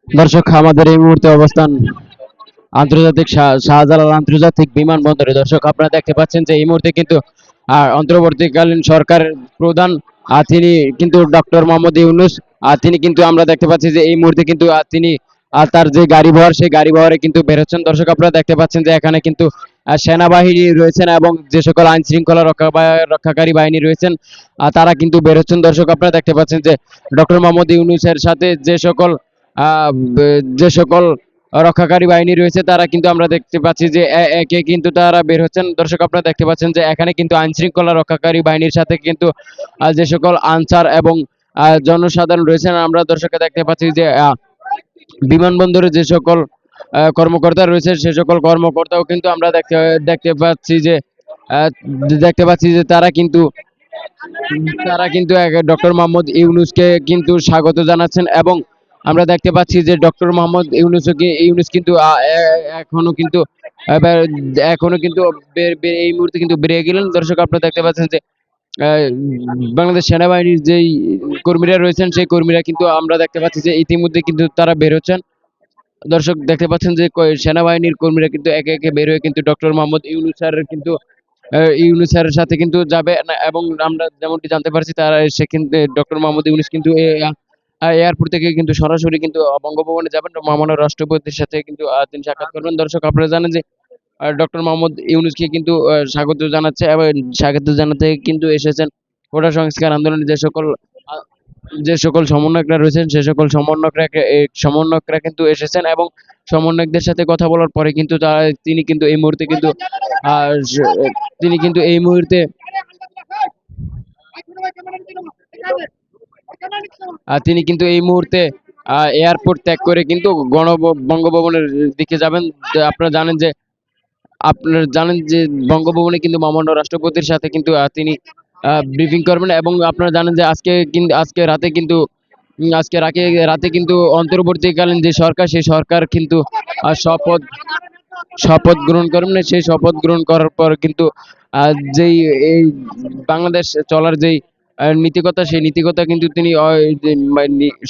দর্শক, আমাদের এই মুহূর্তে অবস্থান আন্তর্জাতিক শাহজালাল আন্তর্জাতিক বিমানবন্দরে। দর্শক, আপনারা দেখতে পাচ্ছেন যে এই মুহূর্তে কিন্তু অন্তর্বর্তীকালীন সরকারের প্রধান তিনি কিন্তু ডক্টর মোহাম্মদ ইউনূস। তিনি কিন্তু আমরা দেখতে পাচ্ছি যে এই মুহূর্তে কিন্তু তিনি তার যে গাড়ি বহর, সেই গাড়ি বহরে কিন্তু বেরোচ্ছেন। দর্শক, আপনারা দেখতে পাচ্ছেন যে এখানে কিন্তু সেনাবাহিনী রয়েছেন এবং যে সকল আইন শৃঙ্খলা রক্ষাকারী বাহিনী রয়েছেন তারা কিন্তু বেরোচ্ছেন। দর্শক, আপনারা দেখতে পাচ্ছেন যে ডক্টর মোহাম্মদ ইউনূসের সাথে যে সকল রক্ষাকারী বাহিনী রয়েছে তারা কিন্তু আমরা দেখতে পাচ্ছি যে একে কিন্তু তারা বের হচ্ছেন। দর্শক, আপনারা দেখতে পাচ্ছেন যে এখানে কিন্তু আইন শৃঙ্খলা রক্ষাকারী বাহিনীর সাথে কিন্তু যে সকল আনসার এবং জনসাধারণ রয়েছেন, আমরা দর্শকে দেখতে পাচ্ছি যে বিমানবন্দরে যে সকল কর্মকর্তা রয়েছে সে সকল কর্মকর্তাও কিন্তু আমরা দেখতে পাচ্ছি যে তারা কিন্তু ডক্টর মোহাম্মদ ইউনূসকে কিন্তু স্বাগত জানাচ্ছেন। এবং আমরা দেখতে পাচ্ছি যে ডক্টর মোহাম্মদ ইউনূস কিন্তু এখনো কিন্তু এই মুহূর্তে কিন্তু বেরিয়ে গেলেন। দর্শক, আপনারা দেখতে পাচ্ছেন যে বাংলাদেশ সেনাবাহিনীর যেই কর্মীরা রয়েছেন সেই কর্মীরা কিন্তু আমরা দেখতে পাচ্ছি যে ইতিমধ্যে কিন্তু তারা বের হচ্ছেন। দর্শক, দেখতে পাচ্ছেন যে সেনাবাহিনীর কর্মীরা কিন্তু একে একে বের হয়ে কিন্তু ডক্টর মোহাম্মদ ইউনূস স্যারের সাথে কিন্তু যাবে না। এবং আমরা যেমনটি জানতে পারছি তারা কিন্তু ডক্টর মোহাম্মদ ইউনূস কিন্তু এয়ারপোর্ট থেকে কিন্তু সরাসরি কিন্তু বঙ্গভবনে যাবেন, মহামান্য রাষ্ট্রপতির সাথে কিন্তু তিনি সাক্ষাৎ করবেন। দর্শক, আপনারা জানেন যে ডক্টর মোহাম্মদ ইউনূসকে কিন্তু স্বাগত জানাচ্ছে এবং স্বাগত জানাতে কিন্তু এসেছেন কোটা সংস্কার আন্দোলনে যে সকল সমন্বয়করা রয়েছেন সে সকল সমন্বয়করা কিন্তু এসেছেন এবং সমন্বয়কদের সাথে কথা বলার পরে কিন্তু তিনি কিন্তু এই মুহূর্তে কিন্তু তিনি কিন্তু এই মুহূর্তে তিনি কিন্তু এই মুহূর্তে এয়ারপোর্ট ত্যাগ করে কিন্তু বঙ্গভবনের দিকে যাবেন। আপনারা জানেন যে বঙ্গভবনে কিন্তু মহামান্য রাষ্ট্রপতির সাথে কিন্তু তিনি ব্রিফিং করবেন। এবং আপনারা জানেন যে আজকে রাতে কিন্তু অন্তর্বর্তীকালীন যে সরকার সেই সরকার কিন্তু শপথ শপথ গ্রহণ করবেন। সেই শপথ গ্রহণ করার পর কিন্তু যেই এই বাংলাদেশ চলার যেই নীতিকতা, সেই নীতিকতা কিন্তু তিনি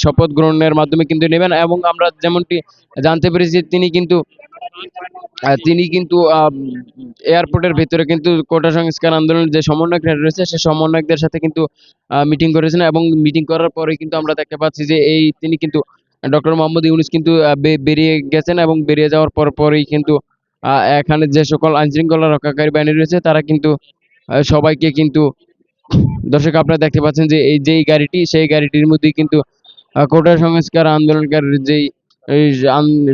শপথ গ্রহণের মাধ্যমে কিন্তু নেবেন। এবং আমরা যেমনটি জানতে পেরেছি তিনি কিন্তু এয়ারপোর্টের ভেতরে কিন্তু কোটা সংস্কার আন্দোলনের যে সমন্বয়করা রয়েছে সেই সমন্বয়কদের সাথে কিন্তু মিটিং করেছেন। এবং মিটিং করার পরে কিন্তু আমরা দেখতে পাচ্ছি যে তিনি কিন্তু ডক্টর মোহাম্মদ ইউনূস কিন্তু বেরিয়ে গেছেন এবং বেরিয়ে যাওয়ার পরেই কিন্তু এখানে যে সকল আইন শৃঙ্খলা রক্ষাকারী বাহিনী রয়েছে তারা কিন্তু সবাইকে কিন্তু দর্শক, আপনারা দেখতে পাচ্ছেন যে যেই গাড়িটি সেই গাড়িটির মধ্যেই কিন্তু কোটা সংস্কার আন্দোলনকারীর যেই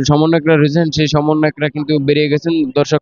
সমন্বয়করা রয়েছেন সেই সমন্বয়করা কিন্তু বেরিয়ে গেছেন। দর্শক,